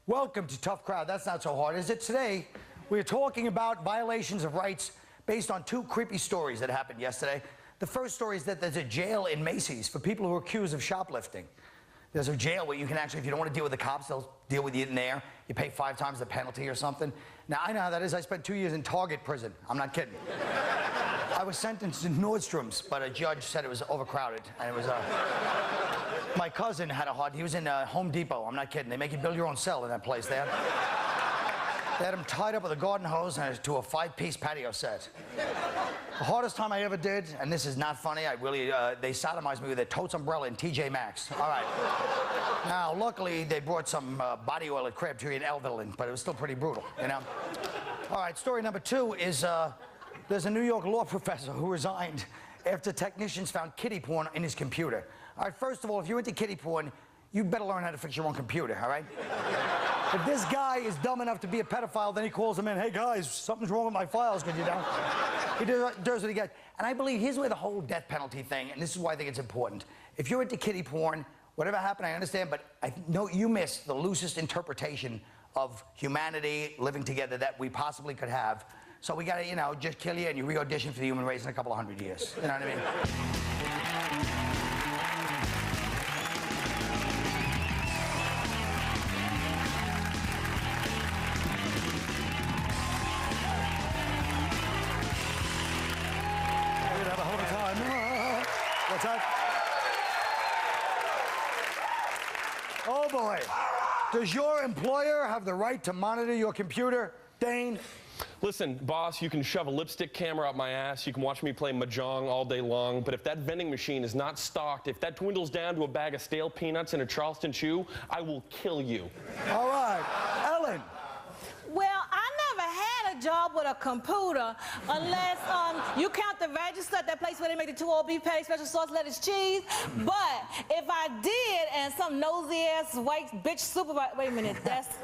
Welcome to Tough Crowd. That's not so hard, is it? Today, we're talking about violations of rights based on two creepy stories that happened yesterday. The first story is that there's a jail in Macy's for people who are accused of shoplifting. There's a jail where you can actually, if you don't want to deal with the cops, they'll deal with you in there. You pay 5 times the penalty or something. Now, I know how that is. I spent 2 years in Target prison. I'm not kidding. I was sentenced to Nordstrom's, but a judge said it was overcrowded. And it was, my cousin had he was in Home Depot. I'm not kidding. They make you build your own cell in that place. They had him tied up with a garden hose and to a 5-piece patio set. The hardest time I ever did, and this is not funny, they sodomized me with a totes umbrella in TJ Maxx. All right. Now, luckily, they brought some body oil at Crabtree and Evelyn, but it was still pretty brutal, you know? All right, story number 2 is there's a New York law professor who resigned after technicians found kiddie porn in his computer. All right, first of all, if you're into kiddie porn, you better learn how to fix your own computer, all right? If this guy is dumb enough to be a pedophile, then he calls them in, hey guys, something's wrong with my files, could you down? He does what he gets. And I believe, here's where the whole death penalty thing, and this is why I think it's important. If you're into kiddie porn, whatever happened, I understand, but I know you missed the loosest interpretation of humanity living together that we possibly could have. So we gotta, you know, just kill you and you re-audition for the human race in a couple of 100 years. You know what I mean? What's that? Oh boy. Does your employer have the right to monitor your computer, Dane? Listen, boss, you can shove a lipstick camera up my ass, you can watch me play mahjong all day long, but if that vending machine is not stocked, if that dwindles down to a bag of stale peanuts and a Charleston chew, I will kill you. All right. Ellen. Well, I never had a job with a computer unless you count the register at that place where they make the 2 old beef patty, special sauce, lettuce, cheese. But if I did and some nosy-ass white bitch supervisor, wait a minute, that's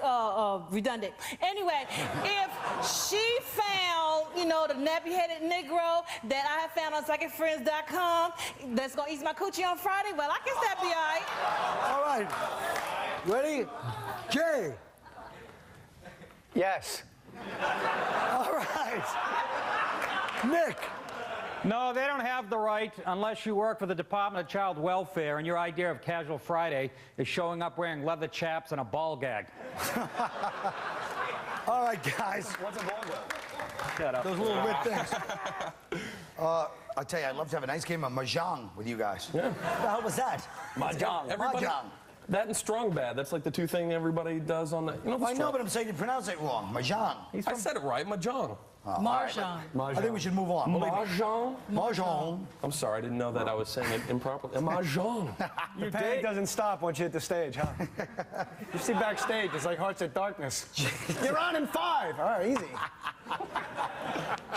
redundant. Anyway, if she found, you know, the nappy-headed Negro that I have found on psychicfriends.com that's gonna eat my coochie on Friday, well, I guess that'd be all right. All right. Ready? Jay. Yes. All right. Nick. No, they don't have the right unless you work for the Department of Child Welfare and your idea of Casual Friday is showing up wearing leather chaps and a ball gag. All right, guys. What's a ball gag? Shut up. Those little weird things. I'll tell you, I'd love to have a nice game of mahjong with you guys. Yeah. What the hell was that? Mahjong. Mahjong. That and strong bad. That's like the 2 things everybody does on the. You know, I know, but I'm saying you pronounce it wrong. Mahjong. I said it right. Mahjong. Mahjong. I think we should move on. Mahjong. Mahjong. I'm sorry, I didn't know that I was saying it improperly. Mahjong. Your panic doesn't stop once you hit the stage, huh? You see backstage, it's like Hearts at Darkness. You're on in 5. All right, easy.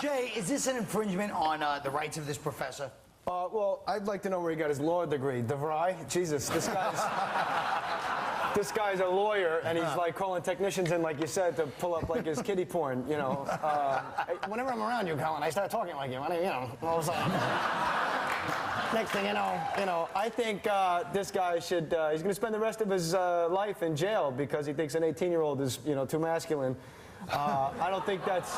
Jay, is this an infringement on the rights of this professor? Well, I'd like to know where he got his law degree. DeVry? Jesus, this guy's a lawyer, and he's like calling technicians in, like you said, to pull up like his kiddie porn, you know. Whenever I'm around you, Colin, I start talking like you. You know, all of a sudden. Next thing you know, I think this guy should, he's going to spend the rest of his life in jail because he thinks an 18-year-old is, you know, too masculine. I think that's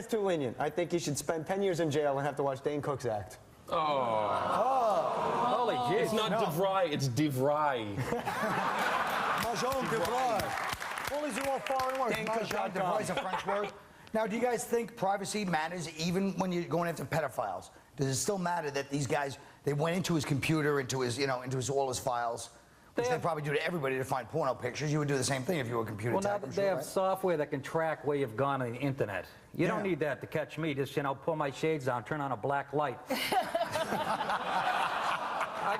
too lenient. I think he should spend 10 years in jail and have to watch Dane Cook's act. Holy jeez. It's not DeVry, it's DeVry. Mahjong, DeVry. All these are all foreign words. Mahjong, DeVry is a French word. Now, do you guys think privacy matters even when you're going after pedophiles? Does it still matter that these guys, they went into his computer, into his, you know, all his files? Which they probably do to everybody to find porno pictures. You would do the same thing if you were a computer tech, Well, now they have software that can track where you've gone on the internet. You don't need that to catch me. Just, you know, pull my shades down, turn on a black light. I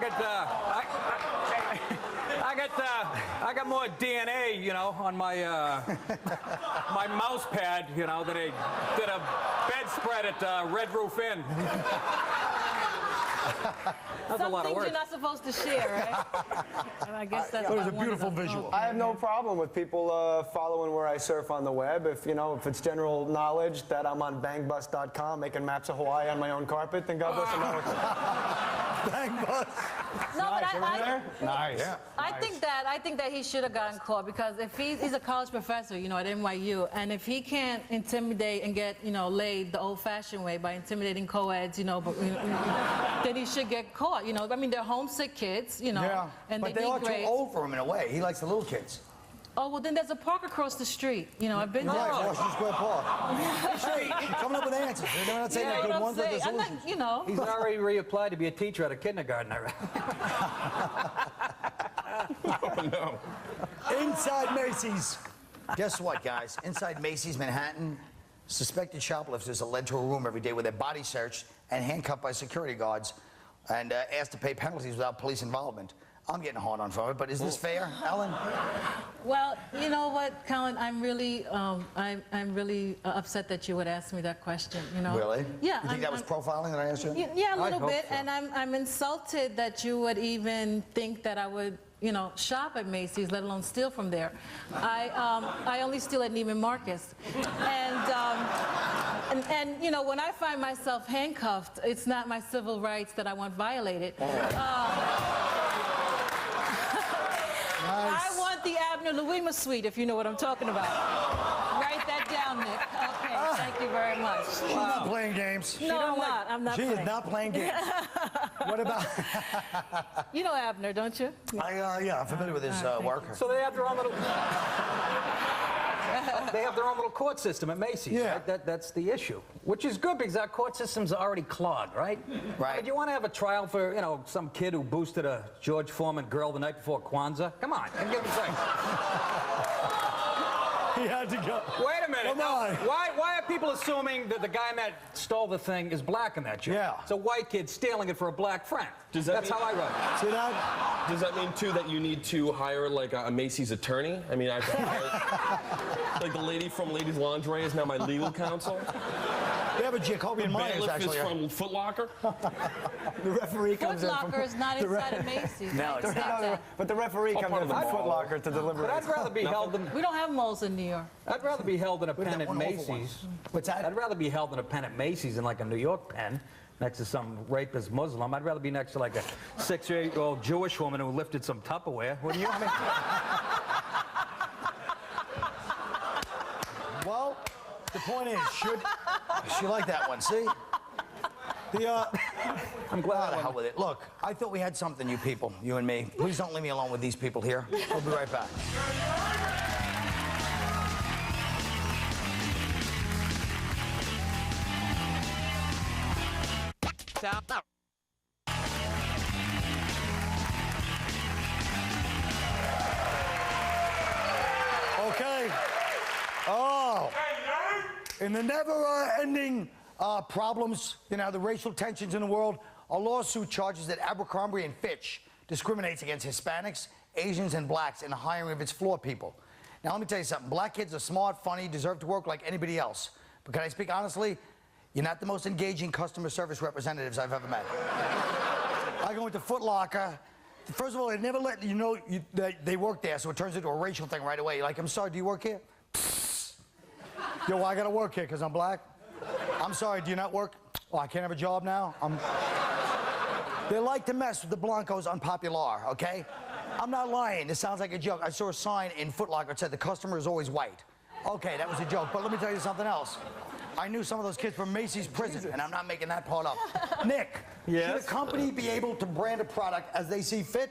got more DNA, you know, on my my mouse pad, you know, than a bedspread at Red Roof Inn. That's a Some lot of things work. you're not supposed to share, right? And I guess that's It was about a one of beautiful them. visual. Okay. I have no problem with people following where I surf on the web. If it's general knowledge that I'm on bangbus.com making maps of Hawaii on my own carpet, then God bless America. Bang bus. No, but Nice. Yeah. I think that he should have gotten caught because if he's a college professor, at NYU, and if he can't intimidate and get, laid the old-fashioned way by intimidating co-eds, then he should get caught. I mean, they're homesick kids, Yeah, and but they they need are too grades. old for him in a way. He likes the little kids. Oh, well, then there's a park across the street. I've been there. Right, Washington Square Park. Hey, you're coming up with answers. They're not saying Yeah, they're what good I'm ones, but saying. they're I'm not, solutions. He's already reapplied to be a teacher at a kindergarten. Oh, no. Inside Macy's. Guess what, guys? Inside Macy's, Manhattan, suspected shoplifters are led to a room every day with their bodies searched and handcuffed by security guards and asked to pay penalties without police involvement. I'm getting hard on for it, but is this fair, Ellen? Well, you know what, Colin? I'm really upset that you would ask me that question. Really? Yeah. You think that was profiling that I asked you? Yeah, a little hope bit, so. and I'm insulted that you would even think that I would, shop at Macy's, let alone steal from there. I only steal at Neiman Marcus, and when I find myself handcuffed, it's not my civil rights that I want violated. I want the Abner Louima suite, if you know what I'm talking about. Write that down, Nick. Okay, thank you very much. She's not playing games. No, I'm not. I'm not She playing. is not playing games. What about... You know Abner, don't you? yeah, I'm familiar with his work. So they have their own little... They have their own little court system at Macy's, Yeah. right? That's the issue. Which is good because our court system's already clogged, right? Right. But you want to have a trial for, some kid who boosted a George Foreman girl the night before Kwanzaa? Come on, and give him a second. He had to go. Wait a minute. Come on. Why are people assuming that the guy that stole the thing is black in that joke? Yeah. It's a white kid stealing it for a black friend. Does that That's mean- how I run it. See that? Does that mean, too, that you need to hire, like, a Macy's attorney? I mean, like the lady from Ladies Lingerie is now my legal counsel? They have a Jacobian Myers, Bailiff actually. is from Foot Locker? The referee Foot comes in Locker from... is not inside of Macy's. No, it's not. But the referee comes part in of the from mall. Foot Locker to deliberate. But I'd rather be held in... We don't have malls in New York. I'd rather be held in a pen that at one awful Macy's. What's that? I'd rather be held in a pen at Macy's than like a New York pen next to some rapist Muslim. I'd rather be next to like a 6 or 8 year old Jewish woman who lifted some Tupperware. Wouldn't you? I mean, Well, the point is, she liked that one, see? I'm glad. The hell with it. Look, I thought we had something, you people, you and me. Please don't leave me alone with these people here. We'll be right back. Okay. Oh. In the never-ending problems, the racial tensions in the world, a lawsuit charges that Abercrombie & Fitch discriminates against Hispanics, Asians, and blacks in the hiring of its floor people. Now, let me tell you something. Black kids are smart, funny, deserve to work like anybody else. But can I speak honestly? You're not the most engaging customer service representatives I've ever met. I go into Foot Locker. First of all, they never let you know that they work there, so it turns into a racial thing right away. Like, I'm sorry, do you work here? Yo, I gotta work here because I'm black. I'm sorry, do you not work? Oh, I can't have a job now? They like to mess with the Blancos unpopular, okay? I'm not lying. This sounds like a joke. I saw a sign in Foot Locker that said the customer is always white. Okay, that was a joke, but let me tell you something else. I knew some of those kids from Macy's prison, and I'm not making that part up. Nick, Yes? should a company be able to brand a product as they see fit?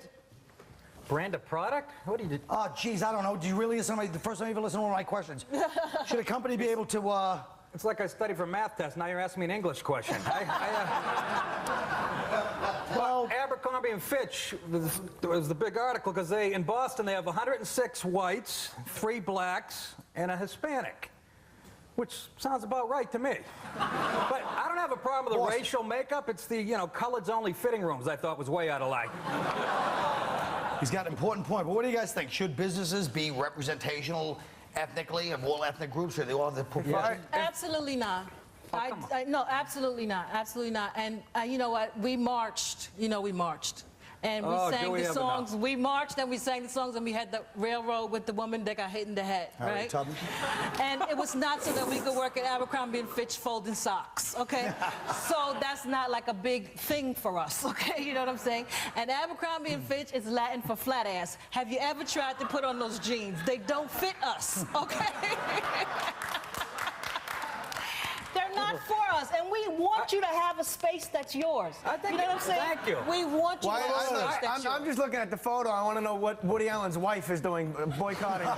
Brand a product? What do you do? Oh, geez, I don't know. Do you really listen to the first time you ever listen to one of my questions? Should a company be able to, It's like I studied for a math test. Now you're asking me an English question. Well, Abercrombie & Fitch was the big article because in Boston they have 106 whites, 3 blacks, and a Hispanic, which sounds about right to me. But I don't have a problem with the racial makeup. It's the coloreds only fitting rooms I thought was way out of line. He's got an important point, but what do you guys think? Should businesses be representational ethnically of all ethnic groups, or they all have the propriety? Absolutely not. come on. No, absolutely not. Absolutely not. And you know what? We marched. You know, we marched. And we Oh, do sang we the ever songs. know. We marched and we sang the songs, and we had the railroad with the woman that got hit in the head, right? Tubman. And it was not so that we could work at Abercrombie and Fitch folding socks, okay? So that's not like a big thing for us, okay? You know what I'm saying? And Abercrombie and Fitch is Latin for flat ass. Have you ever tried to put on those jeans? They don't fit us, okay? They're not for us, and we want you to have a space that's yours. I think you know what I'm saying? thank you. We want you to have a space that's yours. I'm just looking at the photo. I want to know what Woody Allen's wife is doing, boycotting.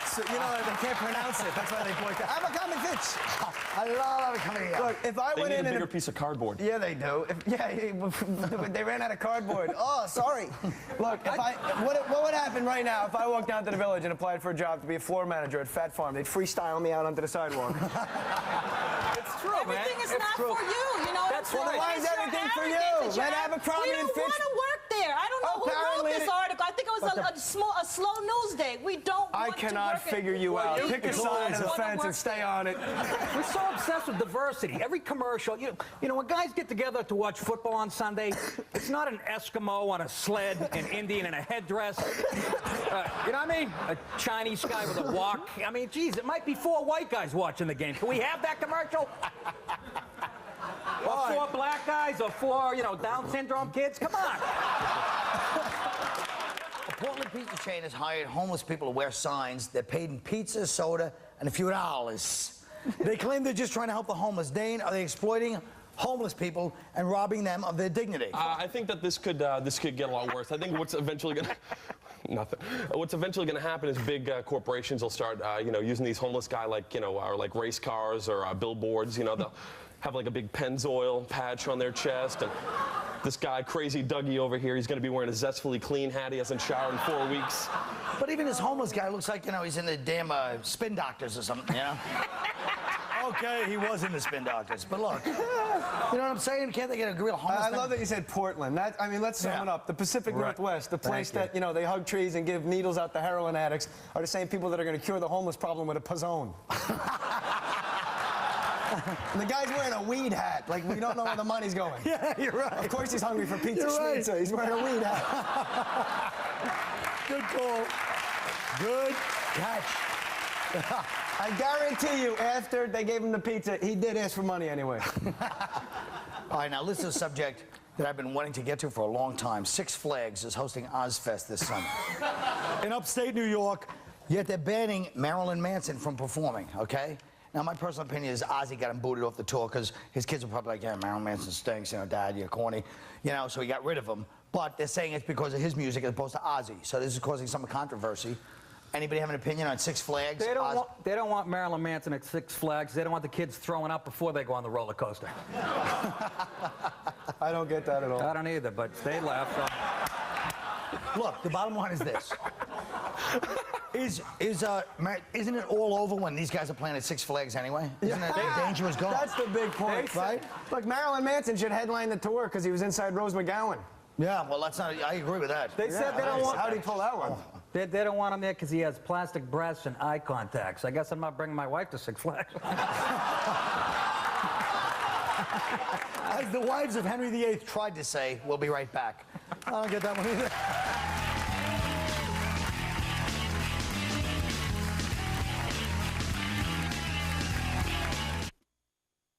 So, you know, they can't pronounce it. That's why they boycott. Abercrombie and Fitch. I love coming here. Look, if I They went need in a and bigger piece of cardboard. yeah, they do. They ran out of cardboard. Oh, sorry. Look, what would happen right now if I walked down to the village and applied for a job to be a floor manager at Fat Farm? They'd freestyle me out onto the sidewalk. It's true, man. Everything is It's not true. for you. You know what I'm That's saying? right. Why is It's your everything for arrogance you? that you Let have. Abercrombie We and don't Fitch- want to work there. I don't know who Apparently wrote this they- article. I think it was a slow news day. We don't I want to cannot work figure you out. Pick a side of the fence and stay on it. We're so obsessed with diversity. Every commercial, you know, when guys get together to watch football on Sunday, it's not an Eskimo on a sled, an Indian in a headdress. You know what I mean? A Chinese guy with a wok. I mean, geez, it might be 4 white guys watching the game. Can we have that commercial? Or 4 black guys, or 4, you know, Down syndrome kids? Come on. A Portland pizza chain has hired homeless people to wear signs. They're paid in pizza, soda, and a few dollars. They claim they're just trying to help the homeless. Dane, are they exploiting homeless people and robbing them of their dignity? I think that this could get a lot worse. I think what's eventually going to nothing. What's eventually going to happen is big corporations will start, you know, using these homeless guys like, you know, or like race cars or billboards. You know, they'll have like a big Pennzoil patch on their chest, and this guy, Crazy Dougie over here, he's going to be wearing a zestfully clean hat. He hasn't showered in 4 weeks. But even this homeless guy looks like, you know, he's in the damn Spin Doctors or something, you know? Okay, he was in the Spin Doctors, but look, you know what I'm saying? Can't they get a real homeless I thing? love that you said Portland. I mean, let's sum it up. The Pacific Northwest, the place that, you know, they hug trees and give needles out to heroin addicts, are the same people that are going to cure the homeless problem with a Pizzone. And the guy's wearing a weed hat. Like, we don't know where the money's going. Yeah, you're right. Of course he's hungry for pizza You're right. schnitzel. He's wearing a weed hat. Good call. Good catch. I guarantee you, after they gave him the pizza, he did ask for money anyway. All right, now this is a subject that I've been wanting to get to for a long time. Six Flags is hosting Ozfest this summer. In upstate New York, yet they're banning Marilyn Manson from performing, okay? Now, my personal opinion is Ozzy got him booted off the tour because his kids were probably like, yeah, Marilyn Manson stinks, you know, Dad, you're corny. You know, so he got rid of him. But they're saying it's because of his music as opposed to Ozzy. So this is causing some controversy. Anybody have an opinion on Six Flags? They don't want Marilyn Manson at Six Flags. They don't want the kids throwing up before they go on the roller coaster. I don't get that at all. I don't either, but they laugh. So. Look, the bottom line is this. Isn't it all over when these guys are playing at Six Flags anyway? Isn't it dangerous going? That's the big point, right? Look, Marilyn Manson should headline the tour because he was inside Rose McGowan. Yeah, well, that's not. I agree with that. They said they don't want. How'd he pull that one? They don't want him there because he has plastic breasts and eye contacts. I guess I'm not bringing my wife to Six Flags. As the wives of Henry VIII tried to say, we'll be right back. I don't get that one either.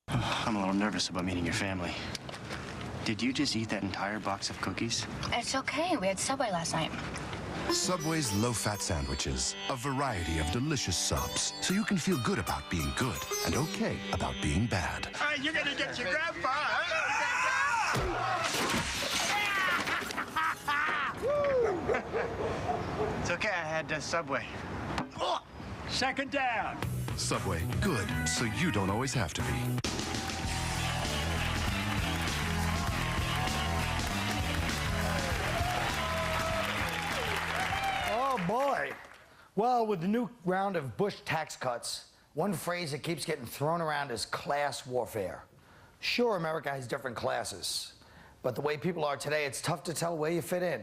I'm a little nervous about meeting your family. Did you just eat that entire box of cookies? It's okay. We had Subway last night. Subway's low-fat sandwiches, a variety of delicious subs, so you can feel good about being good and okay about being bad. You're gonna get your grandpa, It's okay, I had Subway. Second down. Subway, good, so you don't always have to be. Oh, boy. Well, with the new round of Bush tax cuts, one phrase that keeps getting thrown around is class warfare. Sure, America has different classes, but the way people are today, it's tough to tell where you fit in.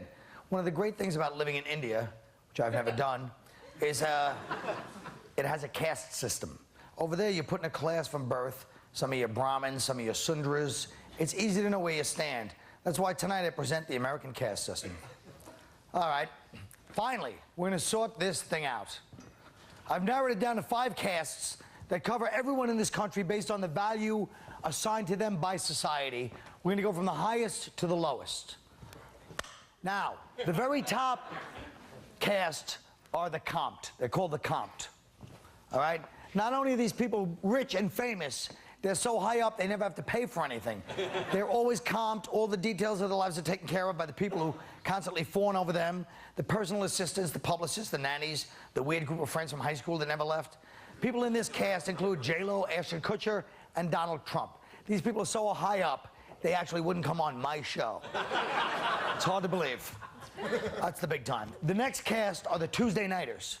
One of the great things about living in India, which I've never done, is it has a caste system. over there, you're put in a class from birth. Some of you are Brahmins, some of you are Sundras. It's easy to know where you stand. That's why tonight I present the American caste system. All right, finally, we're going to sort this thing out. I've narrowed it down to 5 castes that cover everyone in this country based on the value assigned to them by society. We're going to go from the highest to the lowest. Now, the very top caste are the comped. They're called the comped. All right? Not only are these people rich and famous, they're so high up they never have to pay for anything. They're always comped. All the details of their lives are taken care of by the people who constantly fawn over them, the personal assistants, the publicists, the nannies, the weird group of friends from high school that never left. People in this cast include J-Lo, Ashton Kutcher, and Donald Trump. These people are so high up, they actually wouldn't come on my show. It's hard to believe. That's the big time. The next cast are the Tuesday nighters,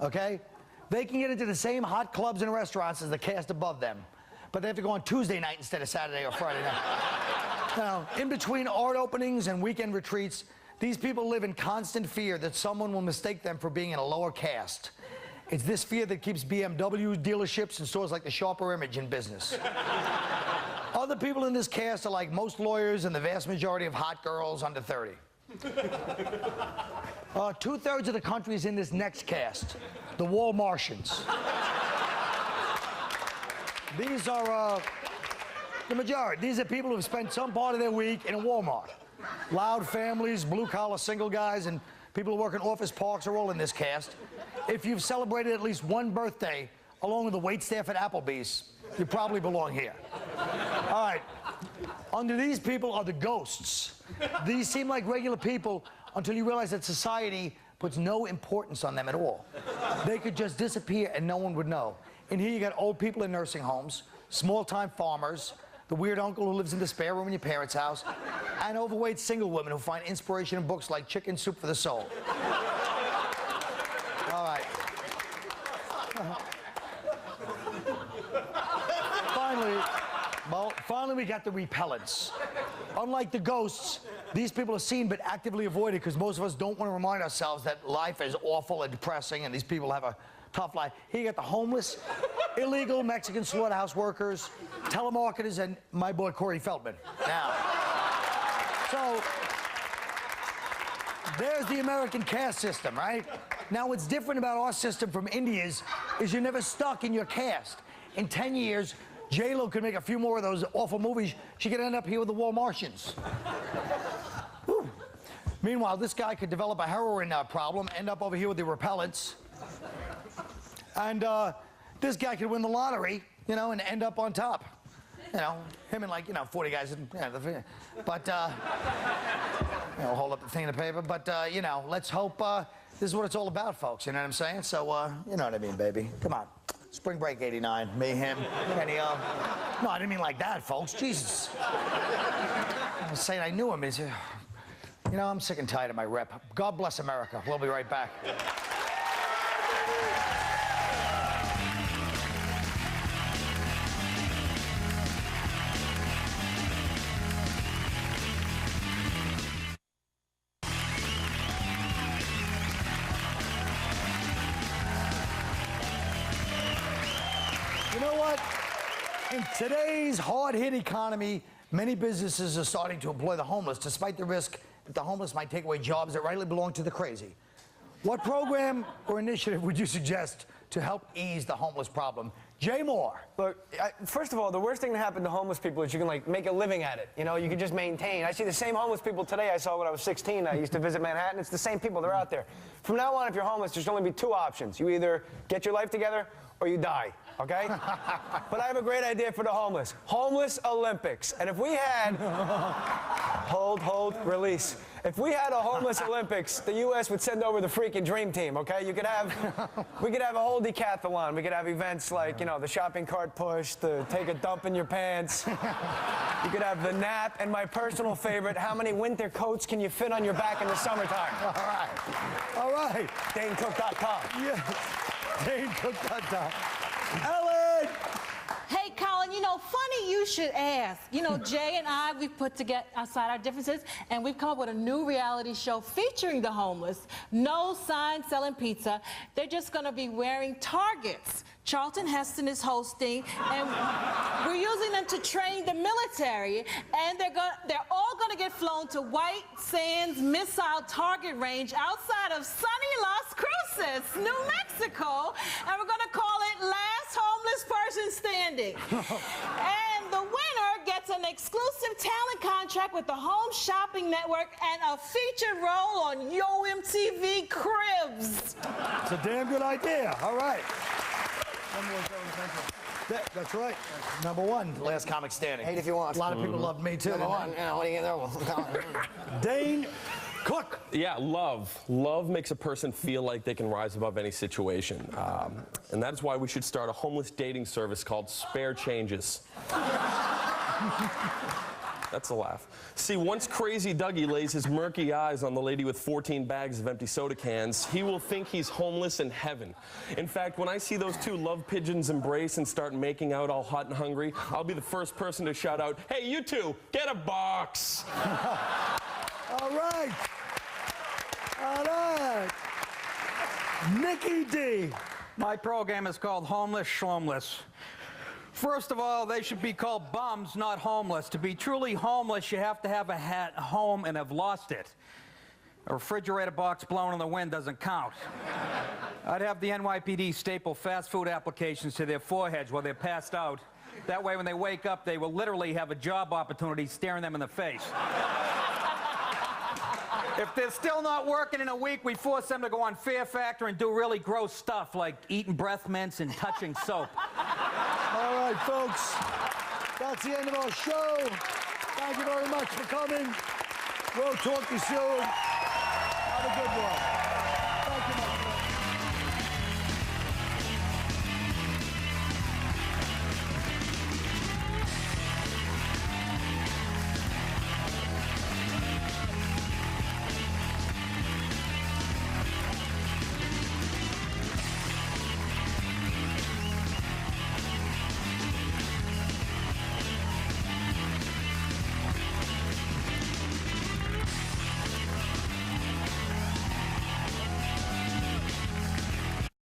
okay? They can get into the same hot clubs and restaurants as the cast above them, but they have to go on Tuesday night instead of Saturday or Friday night. Now, in between art openings and weekend retreats, these people live in constant fear that someone will mistake them for being in a lower caste. It's this fear that keeps BMW dealerships and stores like the Sharper Image in business. Other people in this cast are like most lawyers and the vast majority of hot girls under 30. 2/3 of the country is in this next cast, the Wall Martians. These are the majority. These are people who have spent some part of their week in a Walmart. Loud families, blue-collar single guys, and people who work in office parks are all in this cast. If you've celebrated at least one birthday along with the waitstaff at Applebee's, you probably belong here. All right. Under these people are the ghosts. These seem like regular people until you realize that society puts no importance on them at all. They could just disappear and no one would know. And here you got old people in nursing homes, small-time farmers, the weird uncle who lives in the spare room in your parents' house, and overweight single women who find inspiration in books like Chicken Soup for the Soul. All right. Finally, we got the repellents. Unlike the ghosts, these people are seen but actively avoided because most of us don't want to remind ourselves that life is awful and depressing and these people have a tough life. Here you got the homeless, illegal Mexican slaughterhouse workers, telemarketers, and my boy Corey Feldman. Now, so there's the American caste system, right? Now, what's different about our system from India's is you're never stuck in your caste. In 10 years, J-Lo could make a few more of those awful movies. She could end up here with the Wall Martians. Whew. Meanwhile, this guy could develop a heroin problem, end up over here with the repellents. And this guy could win the lottery, you know, and end up on top. You know, him and like, 40 guys. But, hold up the thing in the paper. But, let's hope this is what it's all about, folks. You know what I'm saying? So, you know what I mean, baby. Come on. Spring break 89, me, him, Kenny, No, I didn't mean like that, folks. Jesus. I was saying I knew him. I'm sick and tired of my rep. God bless America. We'll be right back. You know what? In today's hard-hit economy, many businesses are starting to employ the homeless, despite the risk that the homeless might take away jobs that rightly belong to the crazy. What program or initiative would you suggest to help ease the homeless problem? Jay Mohr. Look, first of all, the worst thing that happened to homeless people is you can, make a living at it. You know, you can just maintain. I see the same homeless people today I saw when I was 16. I used to visit Manhattan. It's the same people. They're out there. From now on, if you're homeless, there's only be 2 options. You either get your life together or you die, okay? But I have a great idea for the homeless. Homeless Olympics. And if we had... Hold, release. If we had a homeless Olympics, the U.S. would send over the freaking dream team, okay? We could have a whole decathlon. We could have events like, the shopping cart push, the take a dump in your pants. You could have the nap, and my personal favorite, how many winter coats can you fit on your back in the summertime? All right. DaneCook.com. Yes. DaneCook.com. Ellen! Hey, Colin, funny you should ask. Jay and I, we've put together aside our differences, and we've come up with a new reality show featuring the homeless. No sign selling pizza. They're just going to be wearing targets Charlton Heston is hosting, and we're using them to train the military, and they're all going to get flown to White Sands Missile Target Range outside of sunny Las Cruces, New Mexico, and we're going to call it Last Homeless Person Standing. And the winner gets an exclusive talent contract with the Home Shopping Network and a featured role on Yo MTV Cribs. It's a damn good idea. All right. That's right. Number one, last comic standing. Hate if you want. A lot of people loved me too. Number one. You know, what do you know? Dane Cook. Yeah, love. Love makes a person feel like they can rise above any situation. And that is why we should start a homeless dating service called Spare Changes. That's a laugh. See, once Crazy Dougie lays his murky eyes on the lady with 14 bags of empty soda cans, he will think he's homeless in heaven. In fact, when I see those two love pigeons embrace and start making out all hot and hungry, I'll be the first person to shout out, "Hey, you two, get a box!" All right. All right. Nikki D. My program is called Homeless Schlumless. First of all, they should be called bums, not homeless. To be truly homeless, you have to have a home and have lost it. A refrigerator box blown in the wind doesn't count. I'd have the NYPD staple fast food applications to their foreheads while they're passed out. That way, when they wake up, they will literally have a job opportunity staring them in the face. If they're still not working in a week, we force them to go on Fear Factor and do really gross stuff like eating breath mints and touching soap. All right, folks. That's the end of our show. Thank you very much for coming. We'll talk to you soon. Have a good one.